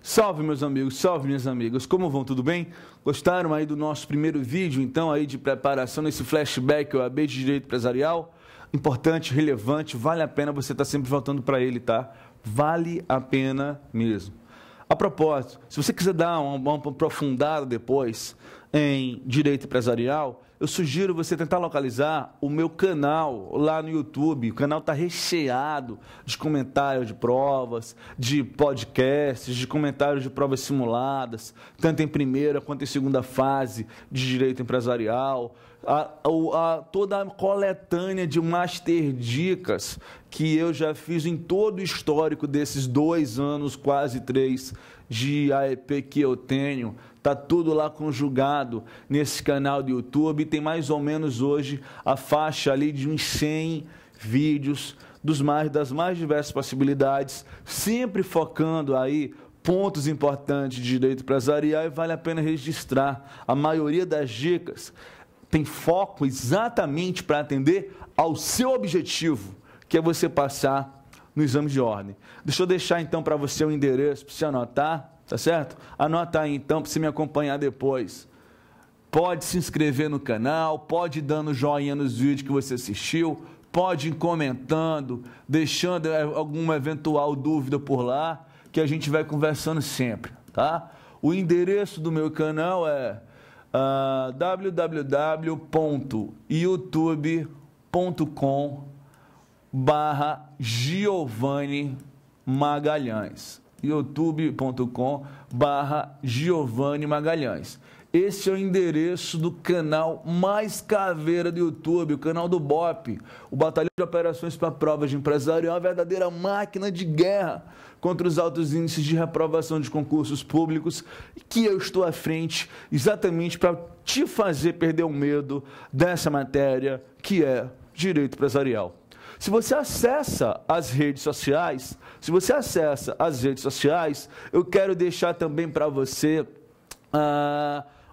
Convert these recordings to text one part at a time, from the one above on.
Salve, meus amigos, salve, minhas amigas, como vão, tudo bem? Gostaram aí do nosso primeiro vídeo, então, aí de preparação nesse flashback OAB de Direito Empresarial? Importante, relevante, vale a pena você estar sempre voltando para ele, tá? Vale a pena mesmo. A propósito, se você quiser dar uma aprofundada depois em Direito Empresarial, eu sugiro você tentar localizar o meu canal lá no YouTube. O canal está recheado de comentários de provas, de podcasts, de comentários de provas simuladas, tanto em primeira quanto em segunda fase de Direito Empresarial. Toda a coletânea de master dicas que eu já fiz em todo o histórico desses 2 anos, quase 3, de AEP que eu tenho. Está tudo lá conjugado nesse canal do YouTube. Tem mais ou menos hoje a faixa ali de uns 100 vídeos das mais diversas possibilidades, sempre focando aí pontos importantes de direito empresarial, e vale a pena registrar. A maioria das dicas tem foco exatamente para atender ao seu objetivo, que é você passar no exame de ordem. Deixa eu deixar então para você o endereço para você anotar. Tá certo? Anota aí então para você me acompanhar depois. Pode se inscrever no canal, pode ir dando joinha nos vídeos que você assistiu, pode ir comentando, deixando alguma eventual dúvida por lá, que a gente vai conversando sempre, tá? O endereço do meu canal é www.youtube.com/Giovanni Magalhães. youtube.com/Giovanni Magalhães. Esse é o endereço do canal mais caveira do YouTube, o canal do BOP, o Batalhão de Operações para Provas de Empresarial, uma verdadeira máquina de guerra contra os altos índices de reprovação de concursos públicos, que eu estou à frente exatamente para te fazer perder o medo dessa matéria que é Direito Empresarial. Se você acessa as redes sociais, eu quero deixar também para você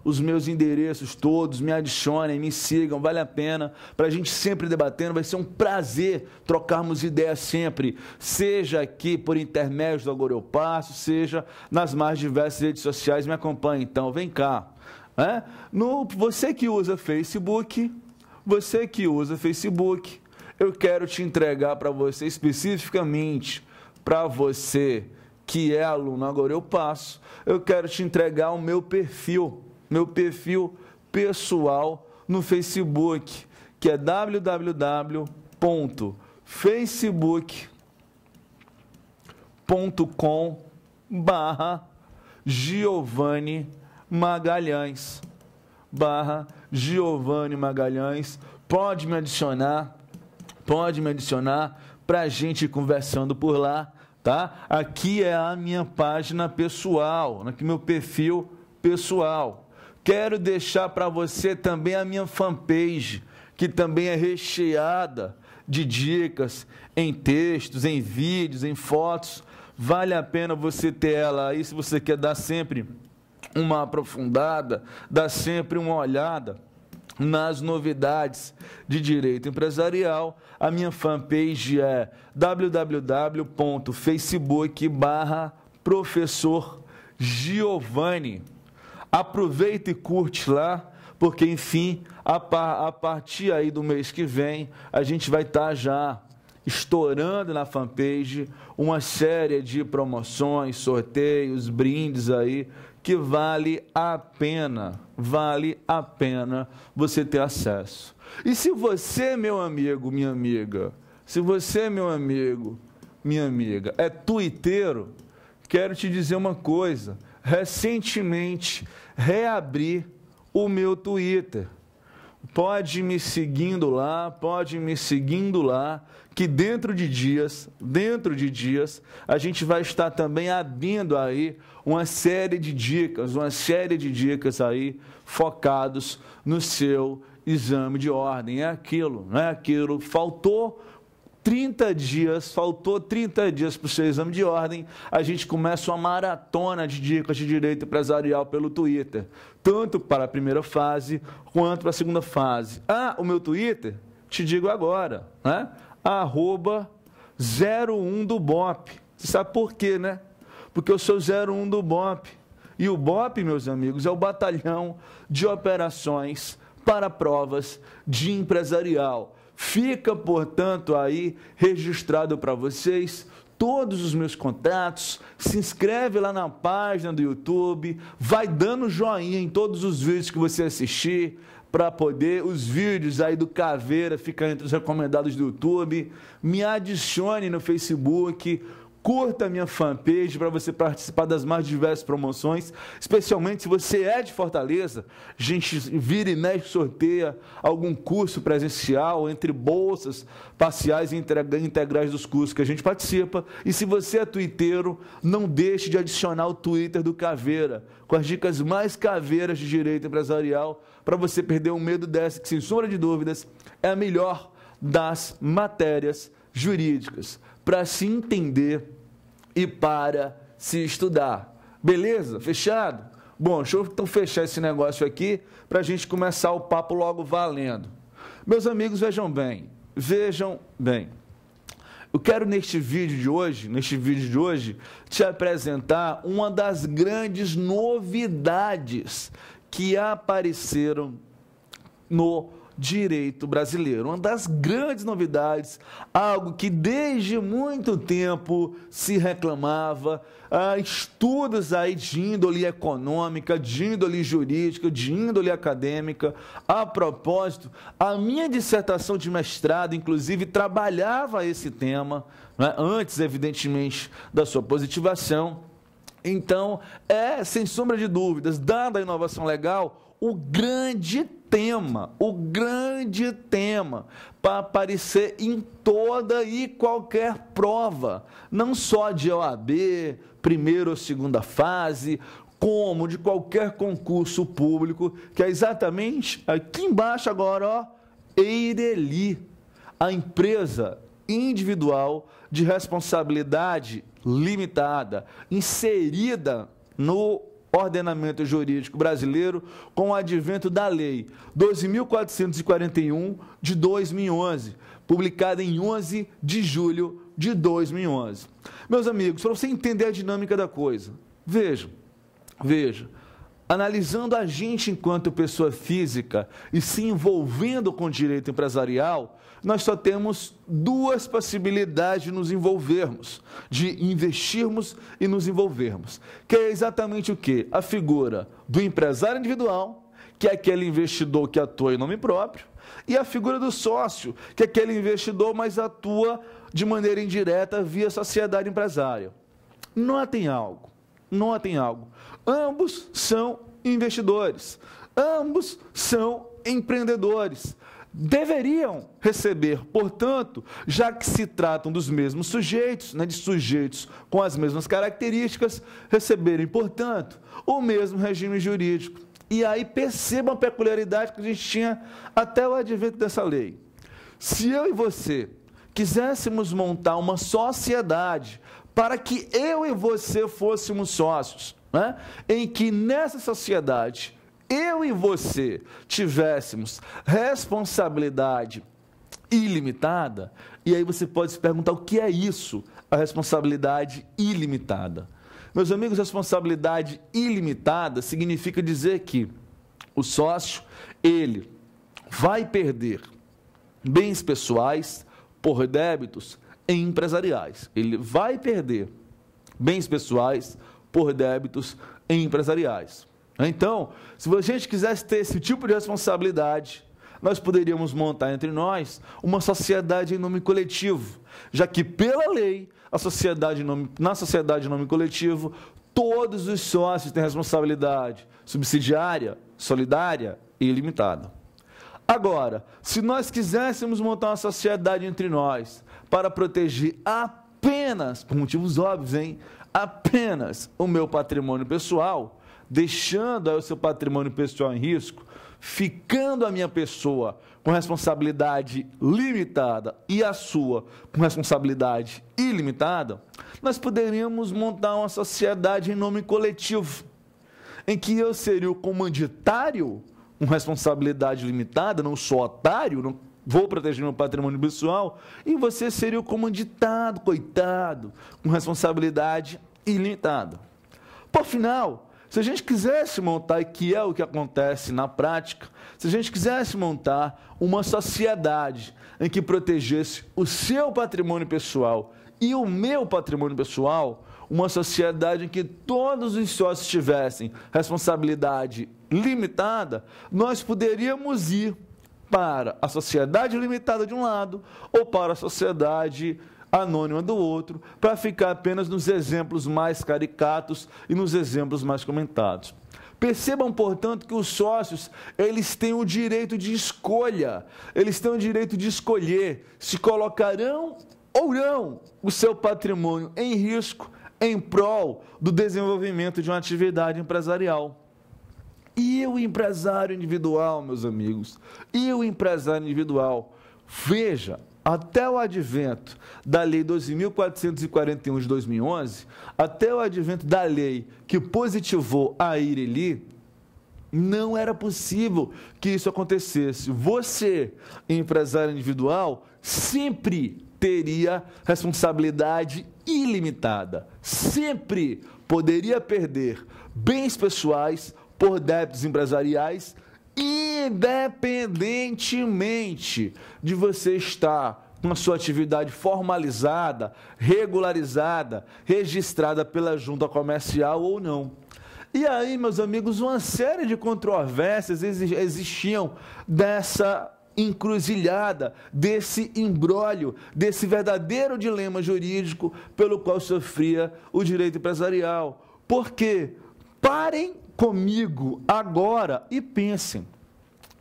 os meus endereços todos. Me adicionem, me sigam, vale a pena, para a gente sempre debatendo. Vai ser um prazer trocarmos ideias sempre, seja aqui por intermédio do Agora Eu Passo, seja nas mais diversas redes sociais. Me acompanhe então, vem cá. Você que usa Facebook, eu quero te entregar para você, especificamente para você que é aluno Agora Eu Passo, eu quero te entregar o meu perfil pessoal no Facebook, que é www.facebook.com/Giovanni Magalhães. Giovanni Magalhães. Pode me adicionar para a gente ir conversando por lá, tá? Aqui é a minha página pessoal, aqui meu perfil pessoal. Quero deixar para você também a minha fanpage, que também é recheada de dicas em textos, em vídeos, em fotos. Vale a pena você ter ela aí, se você quer dar sempre uma aprofundada, dar sempre uma olhada nas novidades de direito empresarial. A minha fanpage é www.facebook.com/Professor Giovanni. Aproveita e curte lá, porque, enfim, a partir aí do mês que vem, a gente vai estar já estourando na fanpage uma série de promoções, sorteios, brindes aí, que vale a pena você ter acesso. E se você, meu amigo, minha amiga, é tuiteiro, quero te dizer uma coisa. Recentemente reabri o meu Twitter. Pode ir me seguindo lá, que dentro de dias, a gente vai estar também abrindo aí uma série de dicas aí focados no seu exame de ordem. É aquilo, faltou 30 dias para o seu exame de ordem, a gente começa uma maratona de dicas de direito empresarial pelo Twitter, tanto para a primeira fase quanto para a segunda fase. O meu Twitter, te digo agora, @01 do BOP. Você sabe por quê, né? porque eu sou 01 do BOP. E o BOP, meus amigos, é o Batalhão de Operações para Provas de Empresarial. Fica, portanto, aí registrado para vocês todos os meus contatos. Se inscreve lá na página do YouTube, vai dando joinha em todos os vídeos que você assistir, para poder os vídeos aí do Caveira ficarem entre os recomendados do YouTube. Me adicione no Facebook, curta a minha fanpage para você participar das mais diversas promoções, especialmente se você é de Fortaleza. A gente vira e mexe, sorteia algum curso presencial entre bolsas parciais e integrais dos cursos que a gente participa. E se você é twitteiro, não deixe de adicionar o Twitter do Caveira, com as dicas mais caveiras de direito empresarial, para você perder o medo dessa, que sem sombra de dúvidas é a melhor das matérias jurídicas, para se entender e para se estudar. Beleza? Fechado? Bom, deixa eu então fechar esse negócio aqui para a gente começar o papo logo valendo. Meus amigos, vejam bem. Eu quero neste vídeo de hoje, te apresentar uma das grandes novidades que apareceram no direito brasileiro. Uma das grandes novidades, algo que desde muito tempo se reclamava, estudos aí de índole econômica, de índole jurídica, de índole acadêmica. A propósito, a minha dissertação de mestrado, inclusive, trabalhava esse tema, né, antes, evidentemente, da sua positivação. Então, sem sombra de dúvidas, dada a inovação legal, o grande tema para aparecer em toda e qualquer prova, não só de OAB, primeira ou segunda fase, como de qualquer concurso público, que é exatamente aqui embaixo agora, ó, EIRELI, a empresa individual de responsabilidade limitada, inserida no ordenamento jurídico brasileiro com o advento da Lei 12.441 de 2011, publicada em 11 de julho de 2011. Meus amigos, para você entender a dinâmica da coisa, veja, analisando a gente enquanto pessoa física e se envolvendo com o direito empresarial, nós só temos duas possibilidades de nos envolvermos, de investirmos e nos envolvermos, que é exatamente o quê? A figura do empresário individual, que é aquele investidor que atua em nome próprio, e a figura do sócio, que é aquele investidor, mas atua de maneira indireta via sociedade empresária. Notem algo. Ambos são investidores, ambos são empreendedores. Deveriam receber, portanto, já que se tratam dos mesmos sujeitos, né, de sujeitos com as mesmas características, receberem, portanto, o mesmo regime jurídico. E aí percebam a peculiaridade que a gente tinha até o advento dessa lei. Se eu e você quiséssemos montar uma sociedade para que eu e você fôssemos sócios, né, em que nessa sociedade eu e você tivéssemos responsabilidade ilimitada, e aí você pode se perguntar o que é isso, a responsabilidade ilimitada. Meus amigos, responsabilidade ilimitada significa dizer que o sócio, ele vai perder bens pessoais por débitos empresariais. Ele vai perder bens pessoais por débitos empresariais. Então, se a gente quisesse ter esse tipo de responsabilidade, nós poderíamos montar entre nós uma sociedade em nome coletivo, já que, pela lei, na sociedade em nome coletivo, todos os sócios têm responsabilidade subsidiária, solidária e ilimitada. Agora, se nós quiséssemos montar uma sociedade entre nós para proteger apenas, por motivos óbvios, apenas o meu patrimônio pessoal, deixando aí o seu patrimônio pessoal em risco, ficando a minha pessoa com responsabilidade limitada e a sua com responsabilidade ilimitada, nós poderíamos montar uma sociedade em nome coletivo, em que eu seria o comanditário com responsabilidade limitada, não sou otário, não vou proteger meu patrimônio pessoal, e você seria o comanditado, coitado, com responsabilidade ilimitada. Por final, se a gente quisesse montar, e que é o que acontece na prática, se a gente quisesse montar uma sociedade em que protegesse o seu patrimônio pessoal e o meu patrimônio pessoal, uma sociedade em que todos os sócios tivessem responsabilidade limitada, nós poderíamos ir para a sociedade limitada de um lado ou para a sociedade anônima do outro, para ficar apenas nos exemplos mais caricatos e nos exemplos mais comentados. Percebam, portanto, que os sócios, eles têm o direito de escolha, eles têm o direito de escolher se colocarão ou não o seu patrimônio em risco em prol do desenvolvimento de uma atividade empresarial. E o empresário individual, meus amigos, e o empresário individual, veja, até o advento da Lei 12.441 de 2011, até o advento da lei que positivou a IRELI, não era possível que isso acontecesse. Você, empresário individual, sempre teria responsabilidade ilimitada, sempre poderia perder bens pessoais por débitos empresariais, independentemente de você estar com a sua atividade formalizada, regularizada, registrada pela junta comercial ou não. E aí, meus amigos, uma série de controvérsias existiam dessa encruzilhada, desse imbróglio, desse verdadeiro dilema jurídico pelo qual sofria o direito empresarial. Por quê? Parem comigo agora e pensem.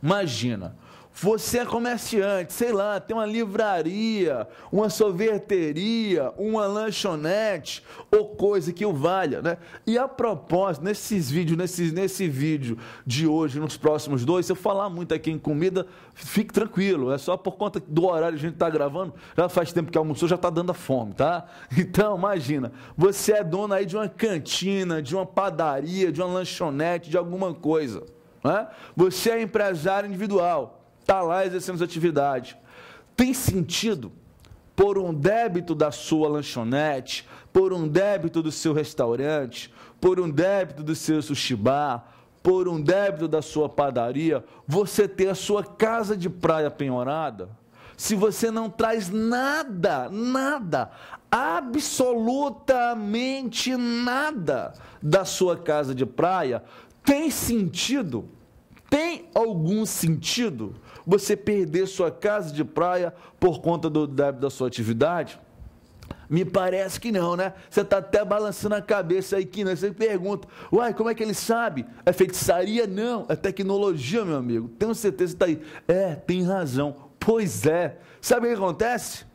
Imagina, você é comerciante, sei lá, tem uma livraria, uma sorveteria, uma lanchonete ou coisa que o valha, né? E a propósito, nesse vídeo de hoje, nos próximos dois, se eu falar muito aqui em comida, fique tranquilo, é só por conta do horário que a gente está gravando, já faz tempo que almoçou, já está dando fome, tá? Então, imagina, você é dono aí de uma cantina, de uma padaria, de uma lanchonete, de alguma coisa, né? Você é empresário individual, está lá exercendo sua atividade. Tem sentido, por um débito da sua lanchonete, por um débito do seu restaurante, por um débito do seu sushi bar, por um débito da sua padaria, você ter a sua casa de praia penhorada? Se você não traz nada, absolutamente nada da sua casa de praia, tem sentido? Tem algum sentido você perder sua casa de praia por conta do débito da sua atividade? Me parece que não, né? Você está até balançando a cabeça aí, que não. Você pergunta, uai, como é que ele sabe? É feitiçaria? Não, é tecnologia, meu amigo. Tenho certeza que está aí. É, tem razão. Pois é. Sabe o que acontece?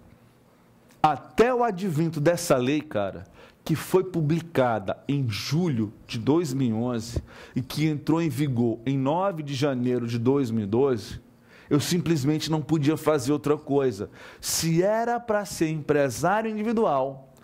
Até o advento dessa lei, cara, que foi publicada em julho de 2011 e que entrou em vigor em 9 de janeiro de 2012, eu simplesmente não podia fazer outra coisa. Se era para ser empresário individual,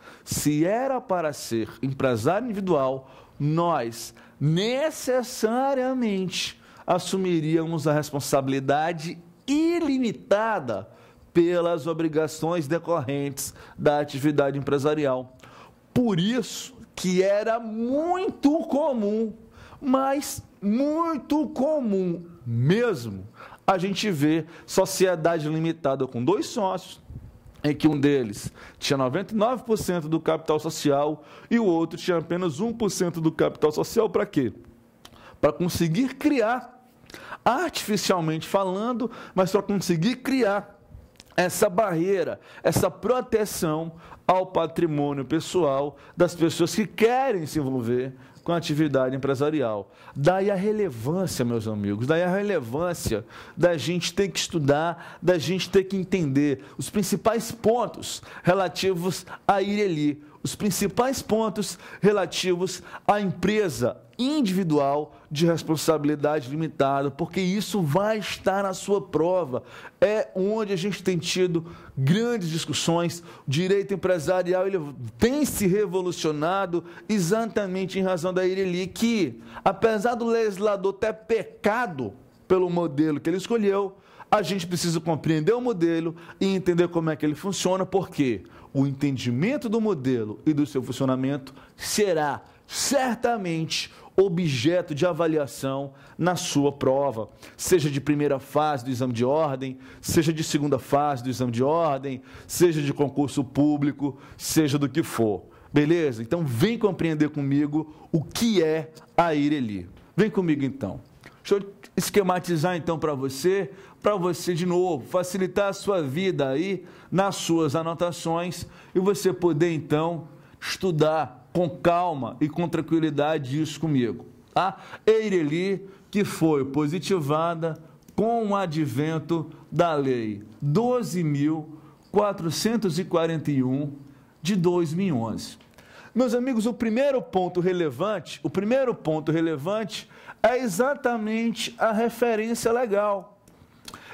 nós necessariamente assumiríamos a responsabilidade ilimitada pelas obrigações decorrentes da atividade empresarial. Por isso que era muito comum, mas muito comum mesmo, a gente vê sociedade limitada com 2 sócios, em que um deles tinha 99% do capital social e o outro tinha apenas 1% do capital social. Para quê? Para conseguir criar, artificialmente falando, mas para conseguir criar essa barreira, essa proteção ao patrimônio pessoal das pessoas que querem se envolver com a atividade empresarial. Daí a relevância, meus amigos, daí a relevância da gente ter que estudar, da gente ter que entender os principais pontos relativos à IRELI, os principais pontos relativos à empresa individual de responsabilidade limitada, porque isso vai estar na sua prova. É onde a gente tem tido grandes discussões. O direito empresarial ele tem se revolucionado exatamente em razão da IRELI, que, apesar do legislador ter pecado pelo modelo que ele escolheu, a gente precisa compreender o modelo e entender como é que ele funciona, porque o entendimento do modelo e do seu funcionamento será certamente objeto de avaliação na sua prova, seja de primeira fase do exame de ordem, seja de segunda fase do exame de ordem, seja de concurso público, seja do que for. Beleza? Então, vem compreender comigo o que é a IRELI. Vem comigo, então. Deixa eu esquematizar, então, para você, de novo, facilitar a sua vida aí nas suas anotações e você poder, então, estudar com calma e com tranquilidade isso comigo. A IRELI, que foi positivada com o advento da Lei 12.441 de 2011. Meus amigos, o primeiro ponto relevante é exatamente a referência legal.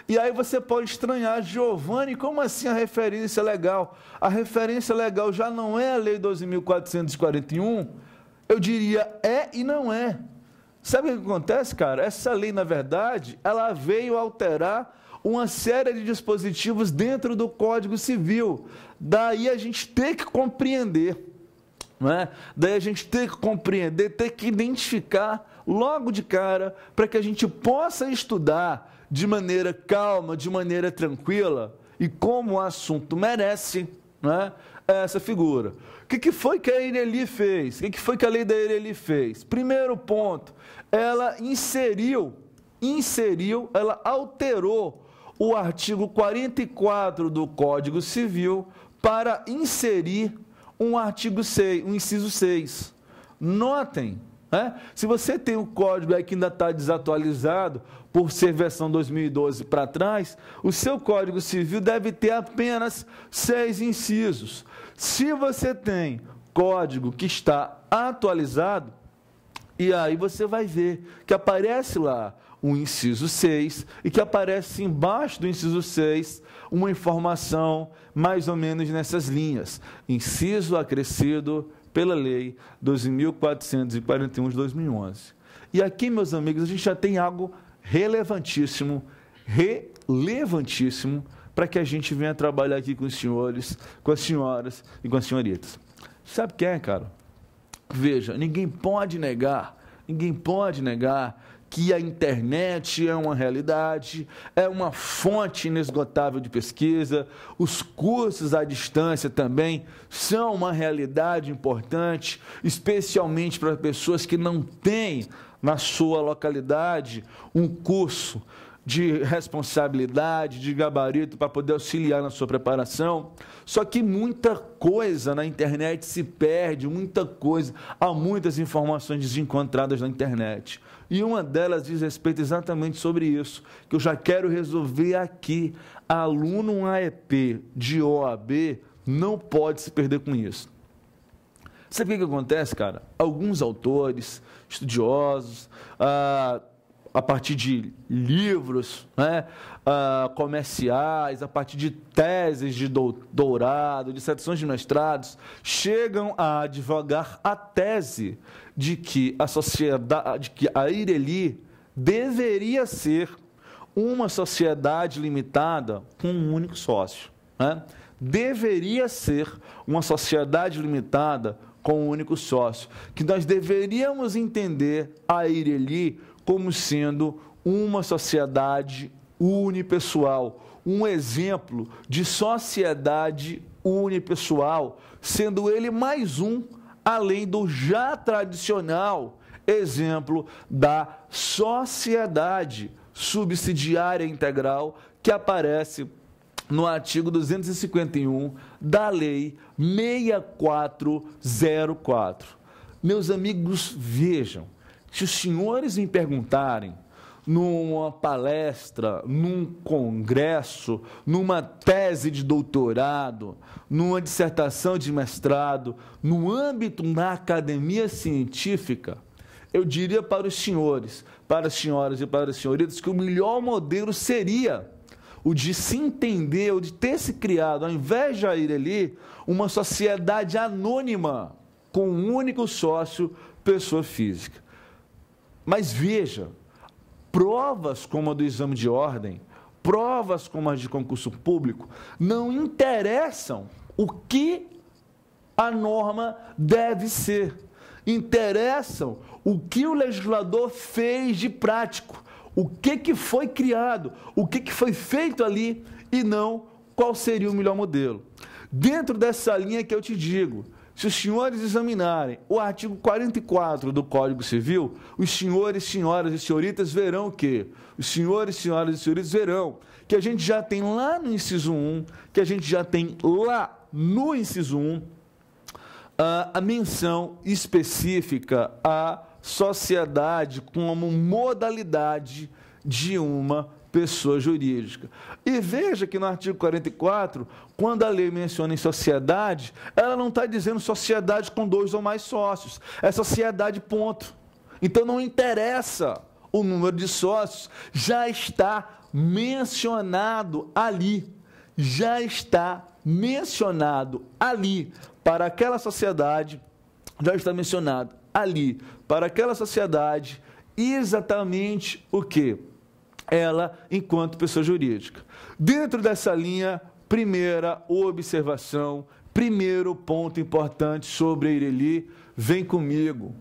E aí você pode estranhar, Giovanni, como assim a referência legal? A referência legal já não é a Lei 12.441? Eu diria é e não é. Sabe o que acontece, cara? Essa lei, na verdade, ela veio alterar uma série de dispositivos dentro do Código Civil. Daí a gente tem que compreender, não é? Daí a gente tem que compreender, tem que identificar logo de cara para que a gente possa estudar de maneira calma, de maneira tranquila e como o assunto merece, não é? Essa figura. O que foi que a IRELI fez? O que foi que a lei da IRELI fez? Primeiro ponto, ela ela alterou o artigo 44 do Código Civil para inserir um artigo 6, um inciso 6. Notem, né? Se você tem um código aí que ainda está desatualizado, por ser versão 2012 para trás, o seu Código Civil deve ter apenas 6 incisos. Se você tem código que está atualizado, e aí você vai ver que aparece lá o inciso 6 e que aparece embaixo do inciso 6 uma informação mais ou menos nessas linhas. Inciso acrescido pela Lei 12.441 de 2011. E aqui, meus amigos, a gente já tem algo relevantíssimo para que a gente venha trabalhar aqui com os senhores, com as senhoras e com as senhoritas. Sabe o que é, cara? Veja, ninguém pode negar que a internet é uma realidade, é uma fonte inesgotável de pesquisa, os cursos à distância também são uma realidade importante, especialmente para pessoas que não têm na sua localidade um curso de responsabilidade, de gabarito para poder auxiliar na sua preparação. Só que muita coisa na internet se perde, há muitas informações desencontradas na internet. E uma delas diz respeito exatamente sobre isso, que eu já quero resolver aqui. Aluno AEP de OAB não pode se perder com isso. Sabe o que acontece, cara? Alguns autores, estudiosos, a partir de livros, né, comerciais, a partir de teses de doutorado, dissertações de mestrados, chegam a advogar a tese de que a IRELI deveria ser uma sociedade limitada com um único sócio, né? Deveria ser uma sociedade limitada com um único sócio, que nós deveríamos entender a IRELI como sendo uma sociedade unipessoal, um exemplo de sociedade unipessoal, sendo ele mais um, além do já tradicional exemplo da sociedade subsidiária integral que aparece no artigo 251 da Lei 6404. Meus amigos, vejam, se os senhores me perguntarem numa palestra, num congresso, numa tese de doutorado, numa dissertação de mestrado, no âmbito da academia científica, eu diria para os senhores, para as senhoras e para as senhoritas que o melhor modelo seria o de se entender, o de ter se criado, ao invés de IRELI, uma sociedade anônima com um único sócio, pessoa física. Mas veja, provas como a do exame de ordem, provas como as de concurso público não interessam o que a norma deve ser. Interessam o que o legislador fez de prático, o que foi criado, o que foi feito ali e não qual seria o melhor modelo. Dentro dessa linha que eu te digo, se os senhores examinarem o artigo 44 do Código Civil, os senhores, senhoras e senhoritas verão o quê? Os senhores, senhoras e senhoritas verão que a gente já tem lá no inciso 1, que a gente já tem lá no inciso 1, a menção específica à sociedade como modalidade de uma pessoa jurídica. E veja que no artigo 44, quando a lei menciona em sociedade, ela não está dizendo sociedade com 2 ou mais sócios, é sociedade, ponto. Então não interessa o número de sócios, já está mencionado ali, já está mencionado ali para aquela sociedade, já está mencionado ali para aquela sociedade exatamente o que? Ela enquanto pessoa jurídica. Dentro dessa linha, primeira observação, primeiro ponto importante sobre a Eireli, vem comigo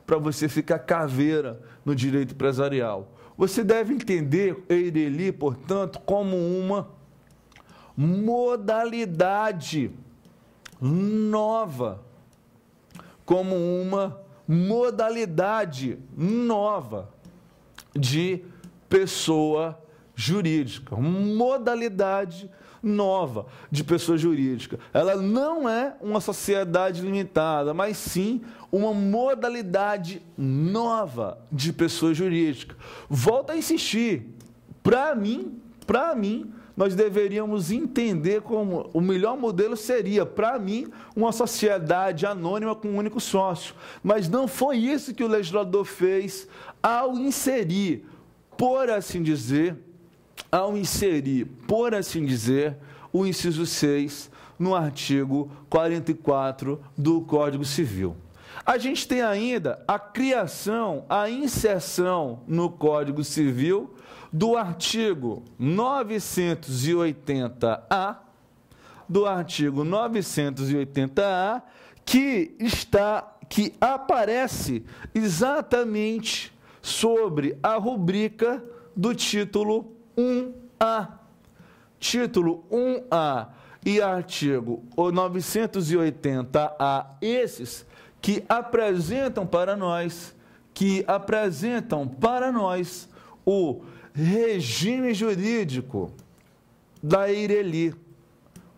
para você ficar caveira no direito empresarial. Você deve entender a Eireli, portanto, como uma modalidade nova, como uma modalidade nova de pessoa jurídica, modalidade nova de pessoa jurídica. Ela não é uma sociedade limitada, mas sim uma modalidade nova de pessoa jurídica. Volto a insistir, para mim, nós deveríamos entender como o melhor modelo seria, para mim, uma sociedade anônima com um único sócio. Mas não foi isso que o legislador fez ao inserir, por assim dizer, o inciso 6 no artigo 44 do Código Civil. A gente tem ainda a criação, a inserção no Código Civil do artigo 980-A, que aparece exatamente sobre a rubrica do título 1A. Título 1A e artigo 980-A, esses que apresentam para nós o regime jurídico da Eireli,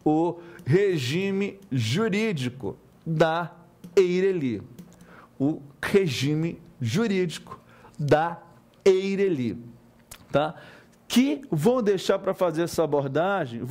o regime jurídico da Eireli, tá? Que vou deixar para fazer essa abordagem,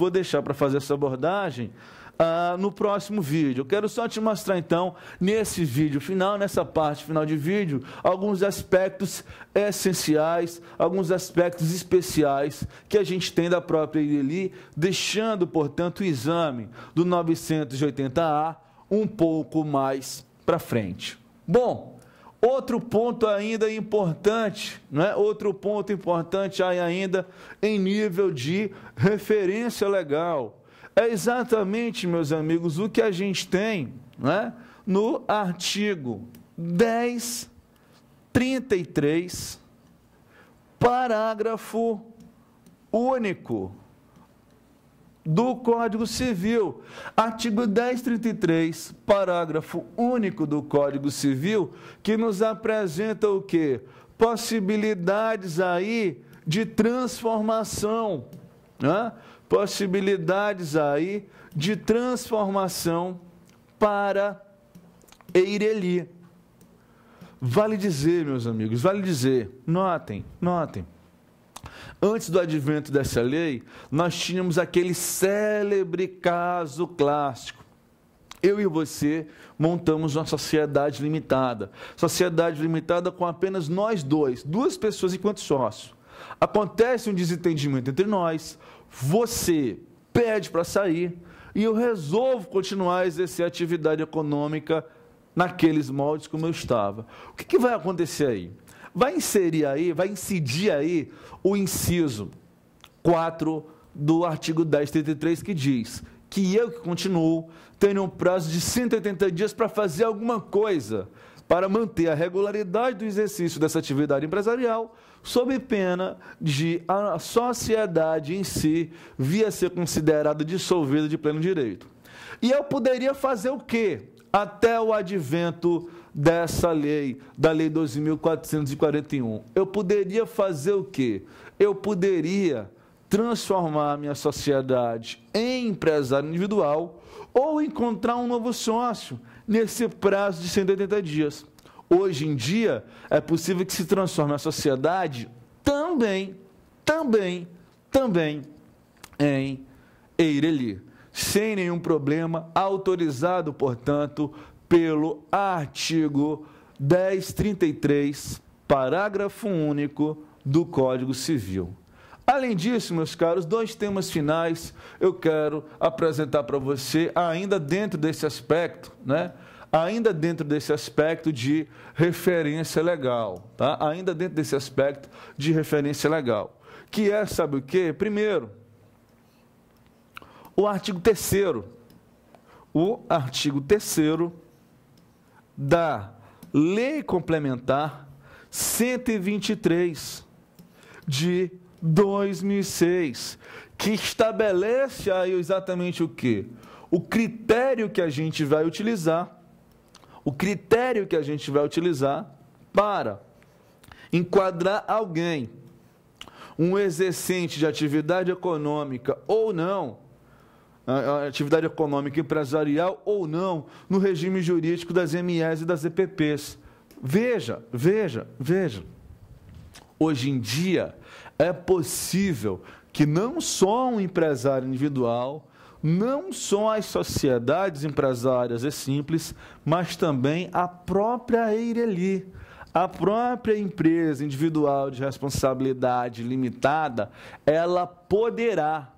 no próximo vídeo. Eu quero só te mostrar, então, nesse vídeo final, nessa parte final de vídeo, alguns aspectos essenciais, alguns aspectos especiais que a gente tem da própria Eireli, deixando, portanto, o exame do 980-A um pouco mais para frente. Bom, outro ponto ainda importante, né? Outro ponto importante ainda em nível de referência legal. É exatamente, meus amigos, o que a gente tem, né, no artigo 1033, parágrafo único do Código Civil. Artigo 1033, parágrafo único do Código Civil, que nos apresenta o quê? Possibilidades aí de transformação, né? Possibilidades aí de transformação para Eireli. Vale dizer, meus amigos, notem, antes do advento dessa lei, nós tínhamos aquele célebre caso clássico. Eu e você montamos uma sociedade limitada com apenas nós duas pessoas enquanto sócios. Acontece um desentendimento entre nós, você pede para sair e eu resolvo continuar a exercer a atividade econômica naqueles moldes como eu estava. O que vai acontecer aí? Vai incidir aí o inciso 4 do artigo 1033, que diz que eu que continuo tenho um prazo de 180 dias para fazer alguma coisa para manter a regularidade do exercício dessa atividade empresarial, sob pena de a sociedade em si vir a ser considerada dissolvida de pleno direito. E eu poderia fazer o quê? Até o advento dessa lei, da Lei 12.441. Eu poderia fazer o quê? Eu poderia transformar a minha sociedade em empresário individual ou encontrar um novo sócio nesse prazo de 180 dias. Hoje em dia, é possível que se transforme a sociedade também em Eireli, sem nenhum problema, autorizado, portanto, pelo artigo 1033, parágrafo único do Código Civil. Além disso, meus caros, 2 temas finais eu quero apresentar para você, ainda dentro desse aspecto, né? Ainda dentro desse aspecto de referência legal, tá? Ainda dentro desse aspecto de referência legal. Que é, sabe o quê? Primeiro, o artigo 3º. O artigo 3º da Lei Complementar 123 de 2006, que estabelece aí exatamente o quê? O critério que a gente vai utilizar, para enquadrar alguém, um exercente de atividade econômica ou não, atividade econômica empresarial ou não, no regime jurídico das MEs e das EPPs. Veja. Hoje em dia, é possível que não só um empresário individual, não só as sociedades empresárias e simples, mas também a própria Eireli, a própria empresa individual de responsabilidade limitada, ela poderá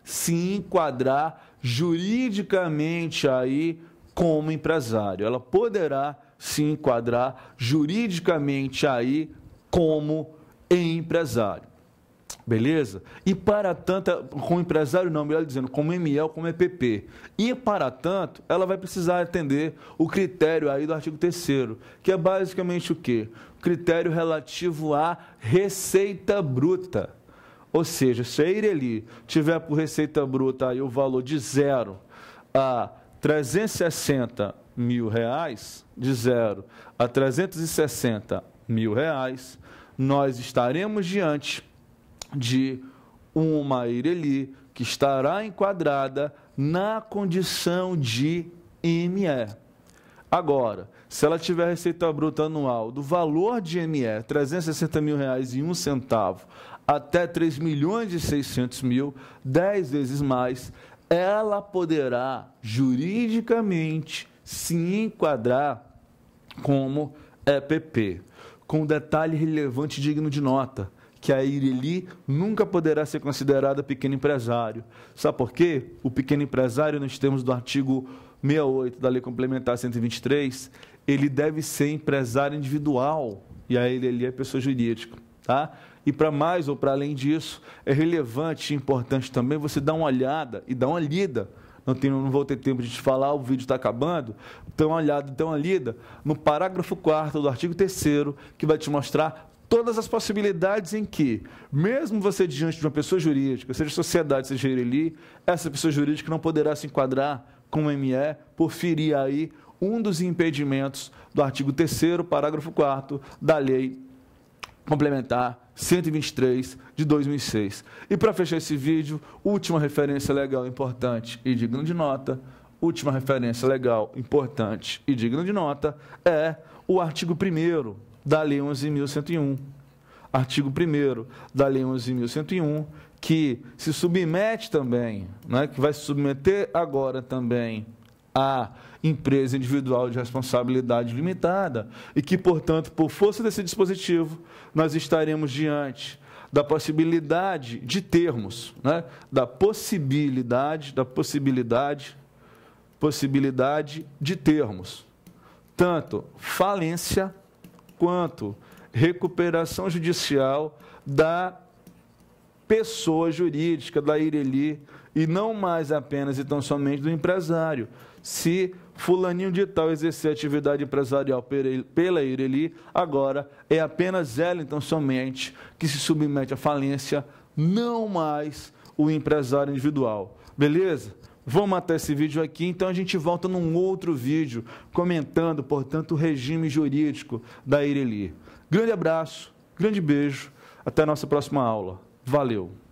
se enquadrar juridicamente aí como empresário. Ela poderá se enquadrar juridicamente aí como empresário. Beleza? E para tanto, como empresário não, melhor dizendo, como ME ou como EPP. E para tanto, ela vai precisar atender o critério aí do artigo 3º, que é basicamente o quê? O critério relativo à receita bruta. Ou seja, se a Eireli tiver por receita bruta aí o valor de 0 a 360 mil reais, de 0 a 360 mil reais, nós estaremos diante de uma Eireli que estará enquadrada na condição de ME. Agora, se ela tiver receita bruta anual do valor de ME, R$ 360 mil reais e 1 centavo, até 3.600.000, 10 vezes mais, ela poderá juridicamente se enquadrar como EPP, com um detalhe relevante digno de nota, que a Eireli nunca poderá ser considerada pequeno empresário. Sabe por quê? O pequeno empresário, nos termos do artigo 68 da Lei Complementar 123, ele deve ser empresário individual, e a Eireli é pessoa jurídica, tá? E para mais ou para além disso, é relevante e importante também você dar uma olhada e dar uma lida. Não vou ter tempo de te falar, o vídeo está acabando. Dá uma olhada, dá uma lida no parágrafo 4º do artigo 3º, que vai te mostrar todas as possibilidades em que, mesmo você diante de uma pessoa jurídica, seja sociedade, seja Eireli, essa pessoa jurídica não poderá se enquadrar como ME por ferir aí um dos impedimentos do artigo 3º, parágrafo 4º da Lei Complementar 123 de 2006. E para fechar esse vídeo, última referência legal importante e digna de nota, última referência legal importante e digna de nota é o artigo 1º da Lei 11.101. Artigo 1º da Lei 11.101, que se submete também, né, que vai se submeter agora também a empresa individual de responsabilidade limitada e que, portanto, por força desse dispositivo, nós estaremos diante da possibilidade de termos, né, da possibilidade de termos tanto falência quanto recuperação judicial da pessoa jurídica, da Ireli, e não mais apenas e tão somente do empresário. Se fulaninho de tal exercer atividade empresarial pela Ireli, agora é apenas ela, então somente, que se submete à falência, não mais o empresário individual. Beleza? Vamos matar esse vídeo aqui, então a gente volta num outro vídeo comentando, portanto, o regime jurídico da Ireli. Grande abraço, grande beijo, até a nossa próxima aula. Valeu!